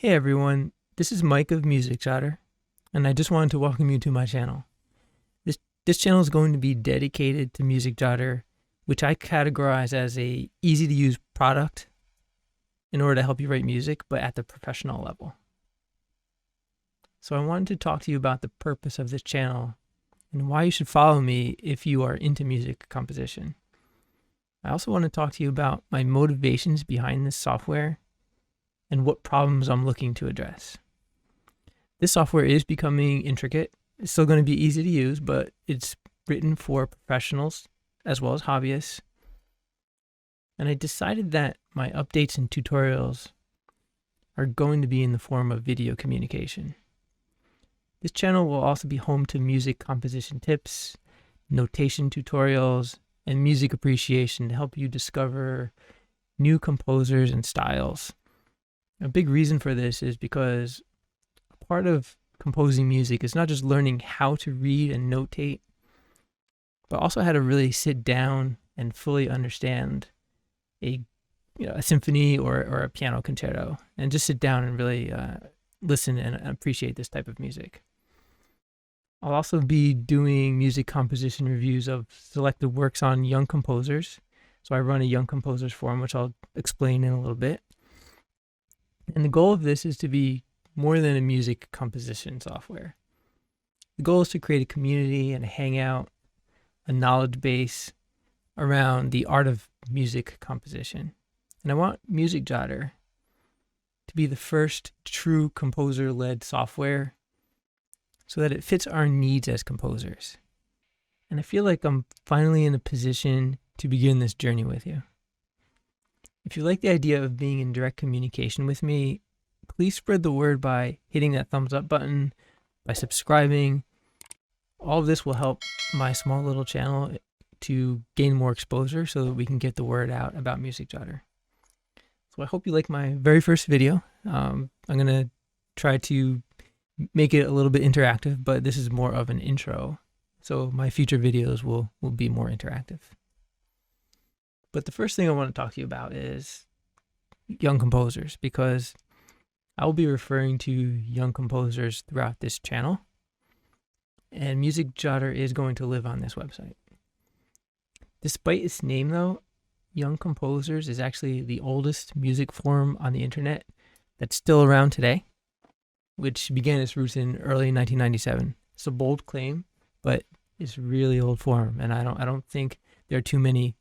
Hey everyone, this is Mike of Jotter, and I just wanted to welcome you to my channel. This channel is going to be dedicated to Jotter, which I categorize as a easy to use product in order to help you write music, but at the professional level. So I wanted to talk to you about the purpose of this channel and why you should follow me if you are into music composition. I also want to talk to you about my motivations behind this software and what problems I'm looking to address. This software is becoming intricate. It's still going to be easy to use, but it's written for professionals as well as hobbyists. And I decided that my updates and tutorials are going to be in the form of video communication. This channel will also be home to music composition tips, notation tutorials, and music appreciation to help you discover new composers and styles. A big reason for this is because part of composing music is not just learning how to read and notate, but also how to really sit down and fully understand a symphony or a piano concerto, and just sit down and really listen and appreciate this type of music. I'll also be doing music composition reviews of selected works on young composers. So I run a young composers forum, which I'll explain in a little bit. And the goal of this is to be more than a music composition software. The goal is to create a community and a hangout, a knowledge base around the art of music composition. And I want Jotter to be the first true composer-led software so that it fits our needs as composers. And I feel like I'm finally in a position to begin this journey with you. If you like the idea of being in direct communication with me, please spread the word by hitting that thumbs up button, by subscribing. All of this will help my small little channel to gain more exposure so that we can get the word out about Jotter. So I hope you like my very first video. I'm going to try to make it a little bit interactive, but this is more of an intro. So my future videos will be more interactive. But the first thing I want to talk to you about is young composers, because I will be referring to young composers throughout this channel, and Jotter is going to live on this website. Despite its name though, Young Composers is actually the oldest music forum on the internet that's still around today, which began its roots in early 1997. It's a bold claim, but it's a really old forum, and I don't think there are too many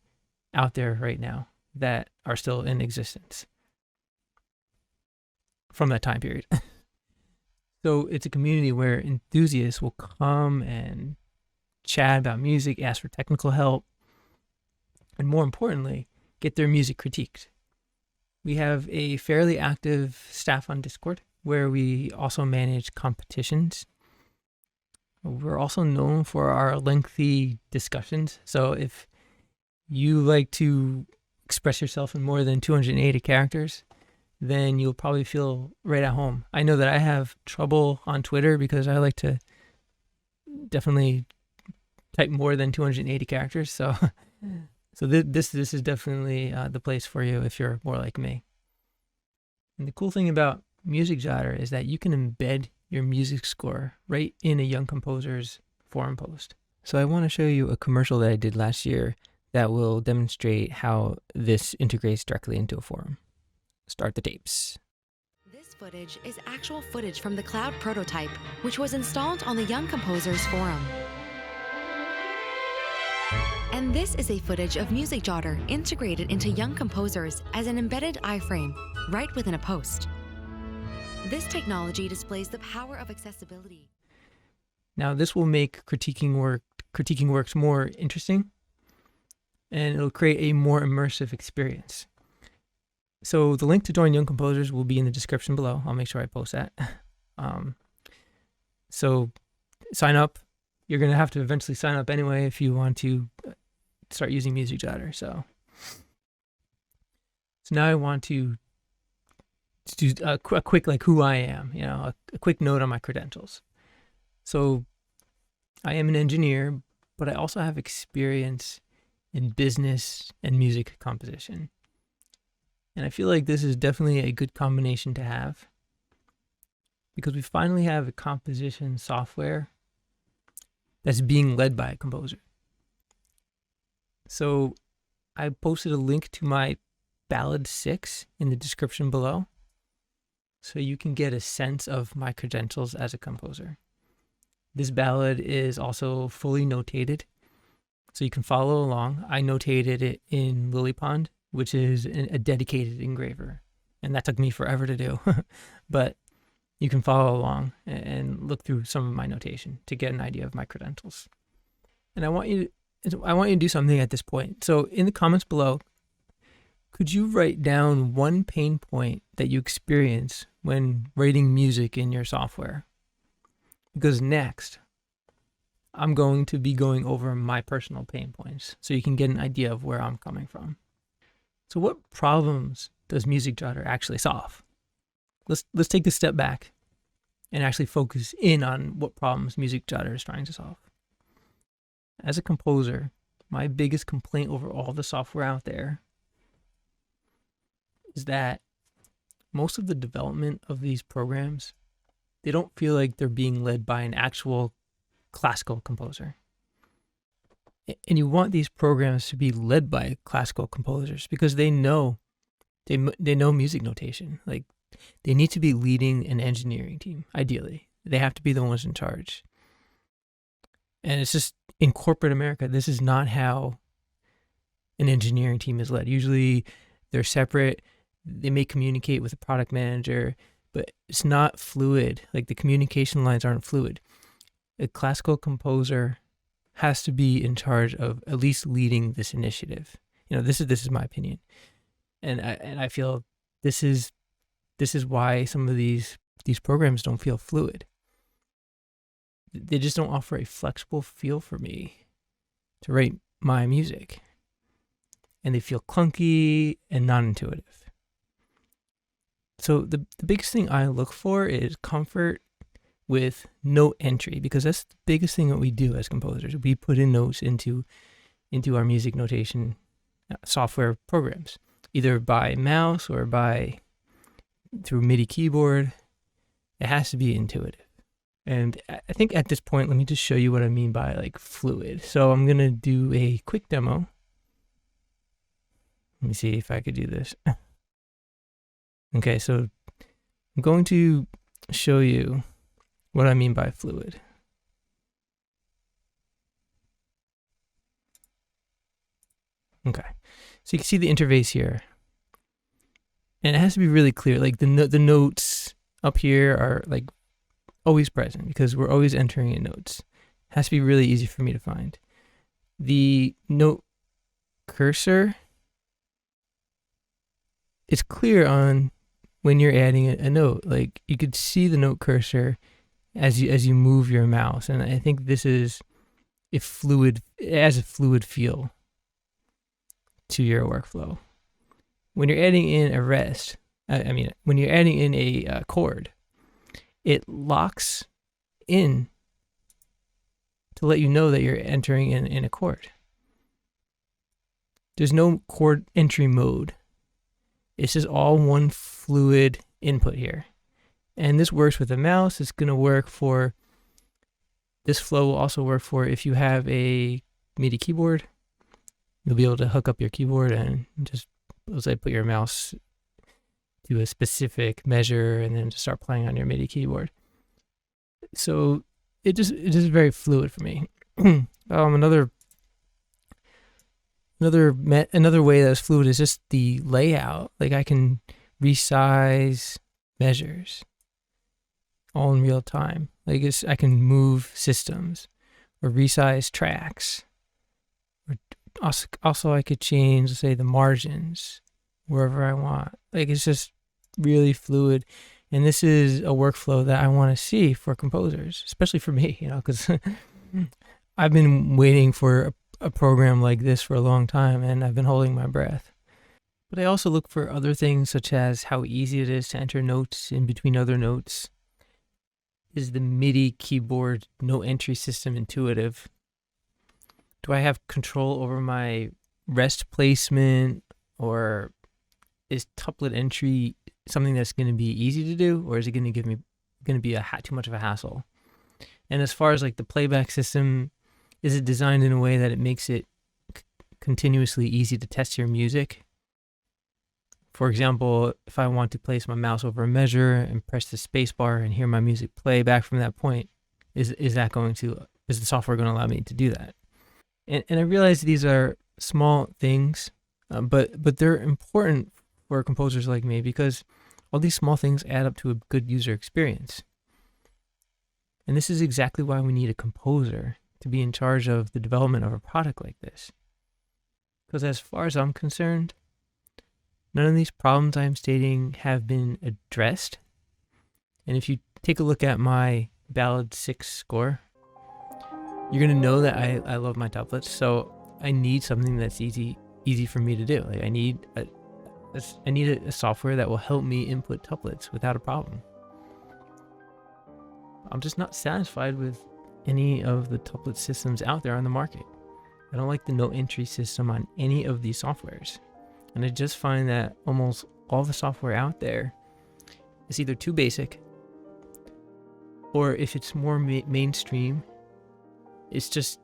out there right now that are still in existence from that time period. So it's a community where enthusiasts will come and chat about music, ask for technical help, and more importantly, get their music critiqued. We have a fairly active staff on Discord where we also manage competitions. We're also known for our lengthy discussions. So if you like to express yourself in more than 280 characters, then you'll probably feel right at home. I know that I have trouble on Twitter because I like to definitely type more than 280 characters. So this is definitely the place for you if you're more like me. And the cool thing about Jotter is that you can embed your music score right in a Young Composers forum post. So I want to show you a commercial that I did last year that will demonstrate how this integrates directly into a forum. Start the tapes. This footage is actual footage from the cloud prototype, which was installed on the Young Composers forum. And this is a footage of Jotter integrated into Young Composers as an embedded iframe right within a post. This technology displays the power of accessibility. Now this will make critiquing works more interesting, and it'll create a more immersive experience. So the link to join Young Composers will be in the description below. I'll make sure I post that. So sign up. You're going to have to eventually sign up anyway if you want to start using Jotter. So now I want to do a quick like who I am, a quick note on my credentials. So I am an engineer, but I also have experience in business and music composition. And I feel like this is definitely a good combination to have. because we finally have a composition software that's being led by a composer. So I posted a link to my Ballad 6 in the description below, so you can get a sense of my credentials as a composer. This ballad is also fully notated, so you can follow along. I notated it in Lilypond, which is a dedicated engraver, and that took me forever to do. But you can follow along and look through some of my notation to get an idea of my credentials. And I want you to do something at this point. So in the comments below, could you write down one pain point that you experience when writing music in your software? Because next, I'm going to be going over my personal pain points so you can get an idea of where I'm coming from. So what problems does Music Jotter actually solve? Let's take a step back and actually focus in on what problems Music Jotter is trying to solve. As a composer, my biggest complaint over all the software out there is that most of the development of these programs, they don't feel like they're being led by an actual classical composer. And you want these programs to be led by classical composers because they know music notation. Like, they need to be leading an engineering team, ideally. They have to be the ones in charge. And it's just, in corporate America, this is not how an engineering team is led. Usually they're separate. They may communicate with a product manager, but it's not fluid. Like, the communication lines aren't fluid. A classical composer has to be in charge of at least leading this initiative. This is my opinion. And I feel this is why some of these programs don't feel fluid. They just don't offer a flexible feel for me to write my music. And they feel clunky and non-intuitive. So the biggest thing I look for is comfort with note entry, because that's the biggest thing that we do as composers. We put in notes into our music notation software programs, either by mouse or through MIDI keyboard. It has to be intuitive. And I think at this point, let me just show you what I mean by like fluid. So I'm going to do a quick demo. Let me see if I could do this. Okay, so I'm going to show you what I mean by fluid. Okay, so you can see the interface here. And it has to be really clear. Like, the notes up here are like always present because we're always entering in notes. It has to be really easy for me to find. The note cursor, it's clear on when you're adding a note. Like, you could see the note cursor as you move your mouse, and I think this is it has a fluid feel to your workflow. When you're adding in a rest, when you're adding in a chord, it locks in to let you know that you're entering in a chord. There's no chord entry mode. It's just all one fluid input here. And this works with a mouse. It's going to work for, this flow will also work for if you have a MIDI keyboard. You'll be able to hook up your keyboard and just, let's say, put your mouse to a specific measure and then just start playing on your MIDI keyboard. So it is very fluid for me. Another way that's fluid is just the layout. Like, I can resize measures all in real time. Like, I can move systems or resize tracks. Or also I could change, let's say, the margins wherever I want. Like, it's just really fluid. And this is a workflow that I want to see for composers, especially for me, because I've been waiting for a program like this for a long time, and I've been holding my breath. But I also look for other things, such as how easy it is to enter notes in between other notes. Is the MIDI keyboard note entry system intuitive? Do I have control over my rest placement, or is tuplet entry something that's going to be easy to do, or is it going to give me going to be too much of a hassle. And as far as like the playback system, is it designed in a way that it makes it continuously easy to test your music? For example, if I want to place my mouse over a measure and press the space bar and hear my music play back from that point, is the software going to allow me to do that? And I realize these are small things, but they're important for composers like me, because all these small things add up to a good user experience. And this is exactly why we need a composer to be in charge of the development of a product like this. Because as far as I'm concerned, none of these problems I'm stating have been addressed. And if you take a look at my Ballad 6 score, you're going to know that I love my tuplets. So I need something that's easy for me to do. Like I need a software that will help me input tuplets without a problem. I'm just not satisfied with any of the tuplet systems out there on the market. I don't like the no entry system on any of these softwares. And I just find that almost all the software out there is either too basic, or if it's more mainstream, it's just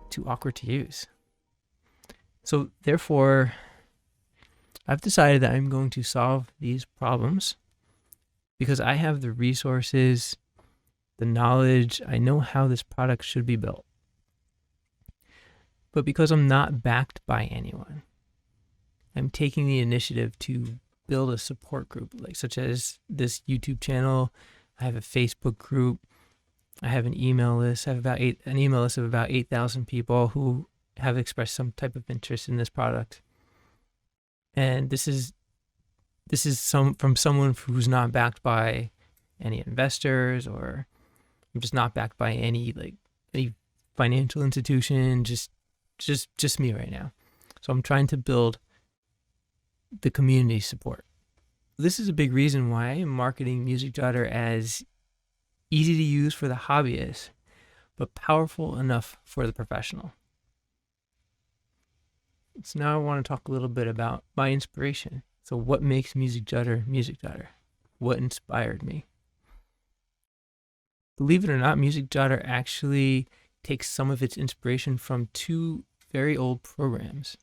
too awkward to use. So therefore, I've decided that I'm going to solve these problems because I have the resources, the knowledge, I know how this product should be built. But because I'm not backed by anyone, I'm taking the initiative to build a support group, such as this YouTube channel. I have a Facebook group. I have an email list. I have an email list of about 8,000 people who have expressed some type of interest in this product. And this is from someone who's not backed by any investors, or I'm just not backed by any financial institution, just me right now. So I'm trying to build the community support. This is a big reason why I'm marketing Music Jotter as easy to use for the hobbyist, but powerful enough for the professional. So now I want to talk a little bit about my inspiration. So what makes Music Jotter Music Jotter? What inspired me? Believe it or not, Music Jotter actually takes some of its inspiration from two very old programs.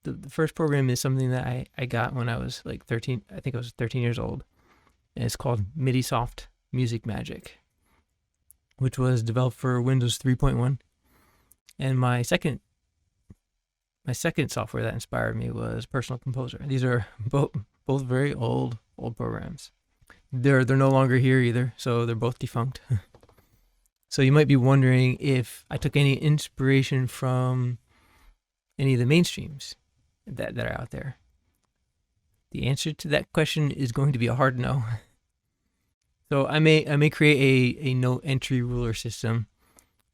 The first program is something that I got when I was 13. I think I was 13 years old. And it's called MIDIsoft Music Magic, which was developed for Windows 3.1. And my second software that inspired me was Personal Composer. These are both very old programs. They're no longer here either, so they're both defunct. So you might be wondering if I took any inspiration from any of the mainstreams that are out there. The answer to that question is going to be a hard no. So I may create a no entry ruler system,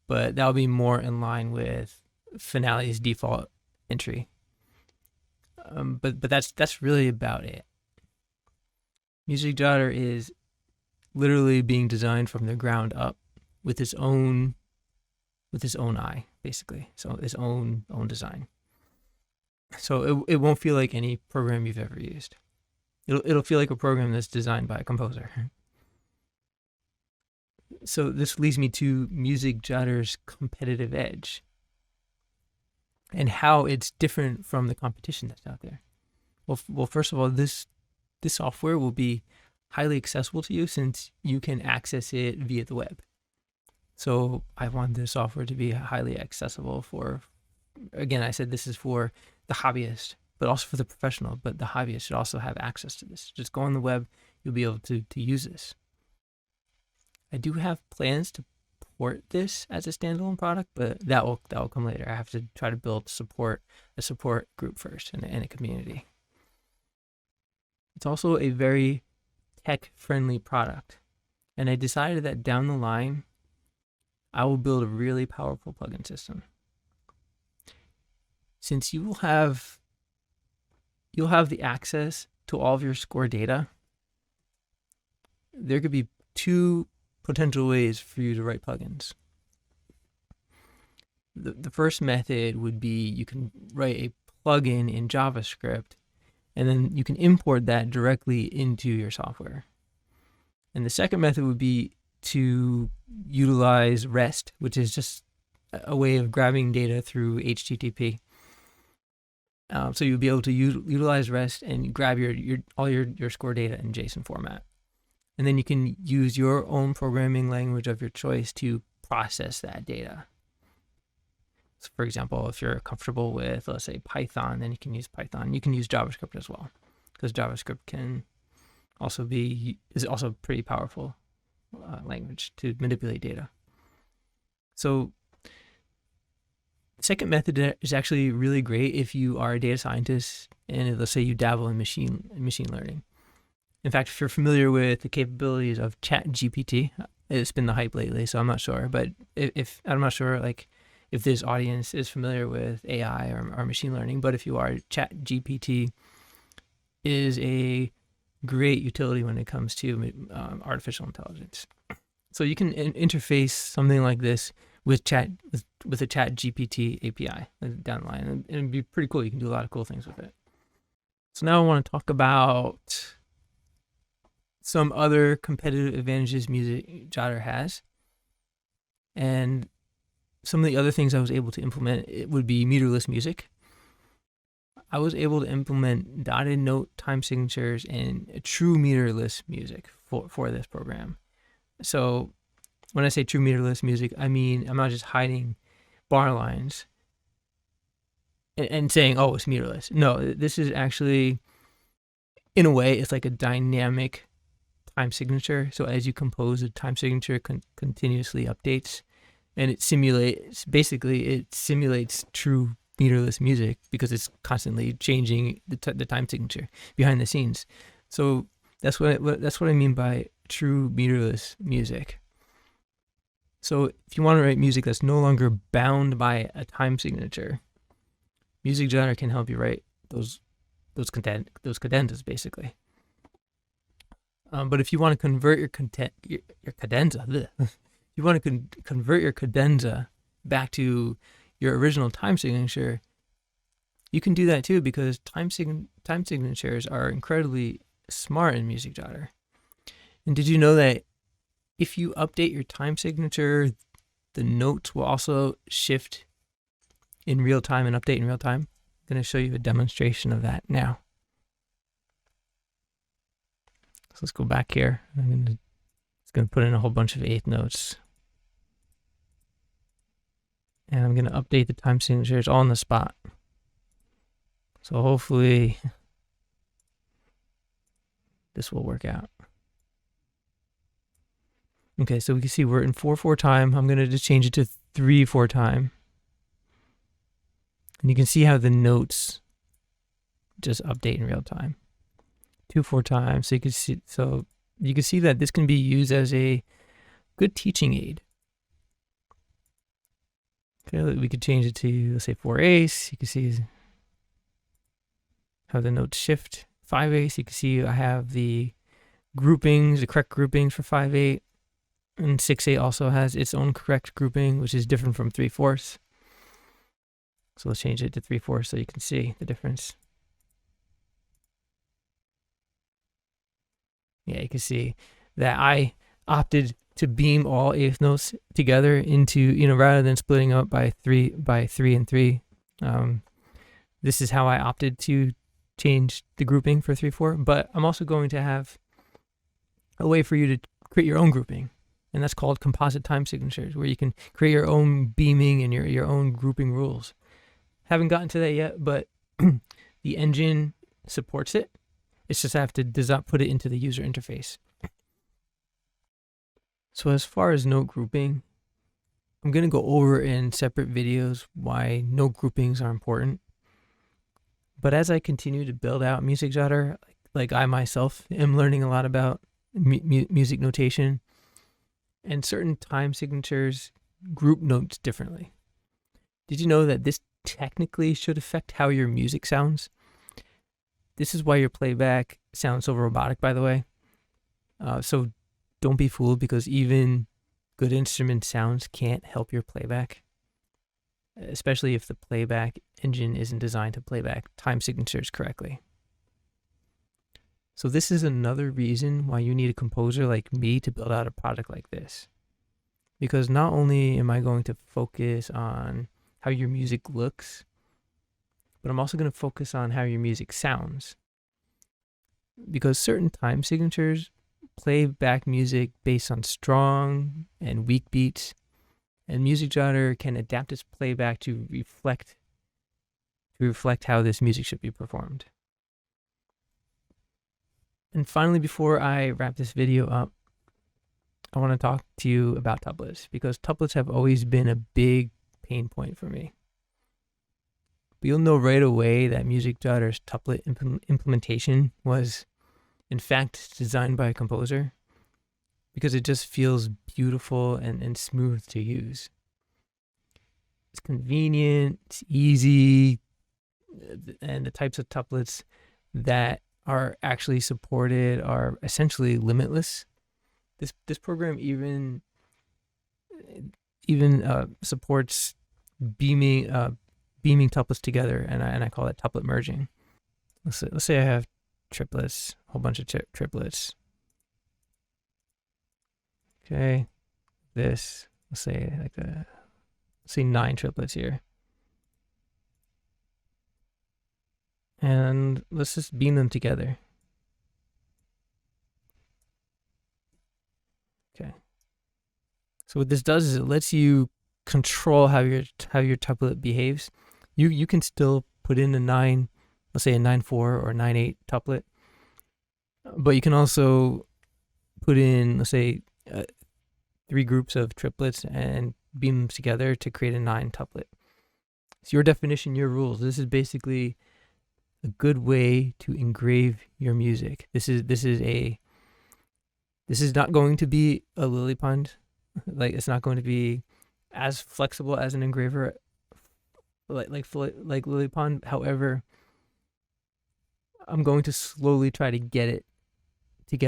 but that'll be more in line with Finale's default entry. But that's really about it. Music Jotter is literally being designed from the ground up with its own eye, basically. So its own design. So it won't feel like any program you've ever used. It'll feel like a program that's designed by a composer. So this leads me to Music Jotter's competitive edge and how it's different from the competition that's out there. Well, first of all, this software will be highly accessible to you since you can access it via the web. So I want this software to be highly accessible for, again, I said this is for the hobbyist, but also for the professional, but the hobbyist should also have access to this. Just go on the web, you'll be able to use this. I do have plans to port this as a standalone product, but that will come later. I have to try to build a support group first and a community. It's also a very tech-friendly product, and I decided that down the line, I will build a really powerful plugin system. Since you will have the access to all of your score data, there could be two potential ways for you to write plugins. The first method would be you can write a plugin in JavaScript, and then you can import that directly into your software. And the second method would be to utilize REST, which is just a way of grabbing data through HTTP. So you'll be able to utilize REST and grab all your score data in JSON format. And then you can use your own programming language of your choice to process that data. So for example, if you're comfortable with, let's say, Python, then you can use Python. You can use JavaScript as well, because JavaScript is also a pretty powerful language to manipulate data. So the second method is actually really great if you are a data scientist and let's say you dabble in machine learning. In fact, if you're familiar with the capabilities of ChatGPT, it's been the hype lately, so I'm not sure. But I'm not sure, like, if this audience is familiar with AI or machine learning, but if you are, ChatGPT is a great utility when it comes to artificial intelligence. So you can interface something like this with a ChatGPT API down the line, and it'd be pretty cool. You can do a lot of cool things with it. So now I want to talk about some other competitive advantages Music Jotter has, and some of the other things I was able to implement. It would be meterless music. I was able to implement dotted note time signatures and true meterless music for this program. So when I say true meterless music, I mean I'm not just hiding bar lines and saying, oh, it's meterless. No, this is actually, in a way, it's like a dynamic time signature. So as you compose, the time signature continuously updates, and it simulates true meterless music because it's constantly changing the time signature behind the scenes. So that's what I mean by true meterless music. So if you want to write music that's no longer bound by a time signature, Music Jotter can help you write those cadenzas basically. But if you want to convert your cadenza, you want to convert your cadenza back to your original time signature, you can do that too, because time signatures are incredibly smart in Music Jotter. And did you know that if you update your time signature, the notes will also shift in real time and update in real time? I'm going to show you a demonstration of that now. So let's go back here. I'm going to put in a whole bunch of eighth notes. And I'm going to update the time signatures all on the spot. So hopefully this will work out. Okay, so we can see we're in 4/4 time. I'm going to just change it to 3/4 time. And you can see how the notes just update in real time. 2/4 time. So you can see that this can be used as a good teaching aid. Okay, we could change it to, let's say, 4/8. You can see how the notes shift. 5/8. You can see I have the groupings, the correct groupings for 5/8. And 6/8 also has its own correct grouping, which is different from 3/4. So let's change it to 3/4 so you can see the difference. Yeah, you can see that I opted to beam all eighth notes together into, rather than splitting up by 3 and 3. This is how I opted to change the grouping for 3/4. But I'm also going to have a way for you to create your own grouping. And that's called composite time signatures, where you can create your own beaming and your own grouping rules. Haven't gotten to that yet, but the engine supports it. It's just I have to put it into the user interface. So as far as note grouping, I'm going to go over in separate videos why note groupings are important. But as I continue to build out Music Jotter, like I myself am learning a lot about music notation, and certain time signatures group notes differently. Did you know that this technically should affect how your music sounds? This is why your playback sounds so robotic, by the way. So don't be fooled, because even good instrument sounds can't help your playback, especially if the playback engine isn't designed to playback time signatures correctly. So this is another reason why you need a composer like me to build out a product like this. Because not only am I going to focus on how your music looks, but I'm also going to focus on how your music sounds. Because certain time signatures play back music based on strong and weak beats, and Music Jotter can adapt its playback to reflect how this music should be performed. And finally, before I wrap this video up, I want to talk to you about tuplets, because tuplets have always been a big pain point for me. But you'll know right away that Music Jotter's tuplet implementation was, in fact, designed by a composer, because it just feels beautiful and smooth to use. It's convenient, it's easy, and the types of tuplets that are actually supported are essentially limitless. This program even supports beaming tuplets together, and I call it tuplet merging. Let's say I have triplets, a whole bunch of triplets. Okay, let's say 9 triplets here, and let's just beam them together. Okay. So what this does is it lets you control how your tuplet behaves. You can still put in a 9, let's say a 9/4 or 9/8 tuplet, but you can also put in, let's say, 3 groups of triplets and beam them together to create a 9 tuplet. It's your definition, your rules. This is basically a good way to engrave your music. This is not going to be a lily pond. Like, it's not going to be as flexible as an engraver like lily pond. However, I'm going to slowly try to get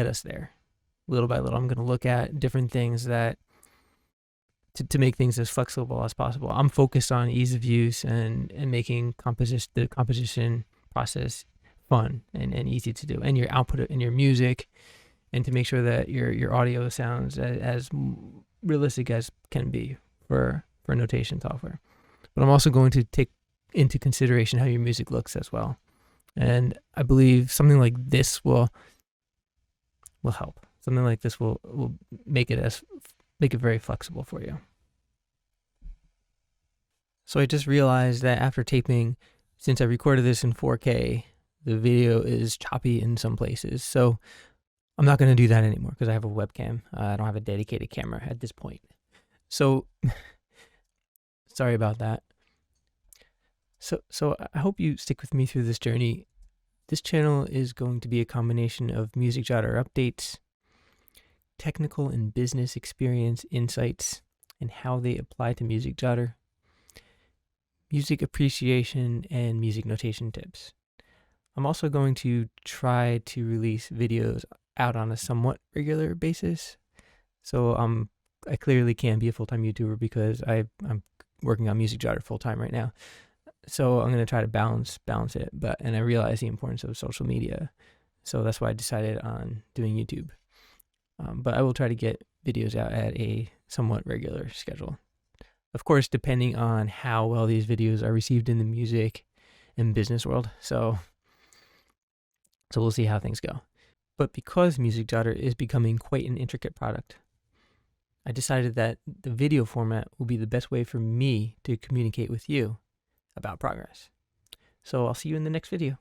us there, little by little. I'm going to look at different things that to make things as flexible as possible. I'm focused on ease of use and making the composition process fun and easy to do, and your output in your music, and to make sure that your audio sounds as realistic as can be for notation software. But I'm also going to take into consideration how your music looks as well. And I believe something like this will help. Something like this will make it very flexible for you. So I just realized that after taping, since I recorded this in 4K, the video is choppy in some places. So I'm not going to do that anymore because I have a webcam. I don't have a dedicated camera at this point. So sorry about that. So I hope you stick with me through this journey. This channel is going to be a combination of Music Jotter updates, technical and business experience insights, and how they apply to Music Jotter, music appreciation, and music notation tips. I'm also going to try to release videos out on a somewhat regular basis. So I clearly can be a full-time YouTuber because I'm working on Music Jotter full-time right now. So I'm going to try to balance it, and I realize the importance of social media. So that's why I decided on doing YouTube. But I will try to get videos out at a somewhat regular schedule. Of course, depending on how well these videos are received in the music and business world. So we'll see how things go. But because Music Jotter is becoming quite an intricate product, I decided that the video format will be the best way for me to communicate with you about progress. So I'll see you in the next video.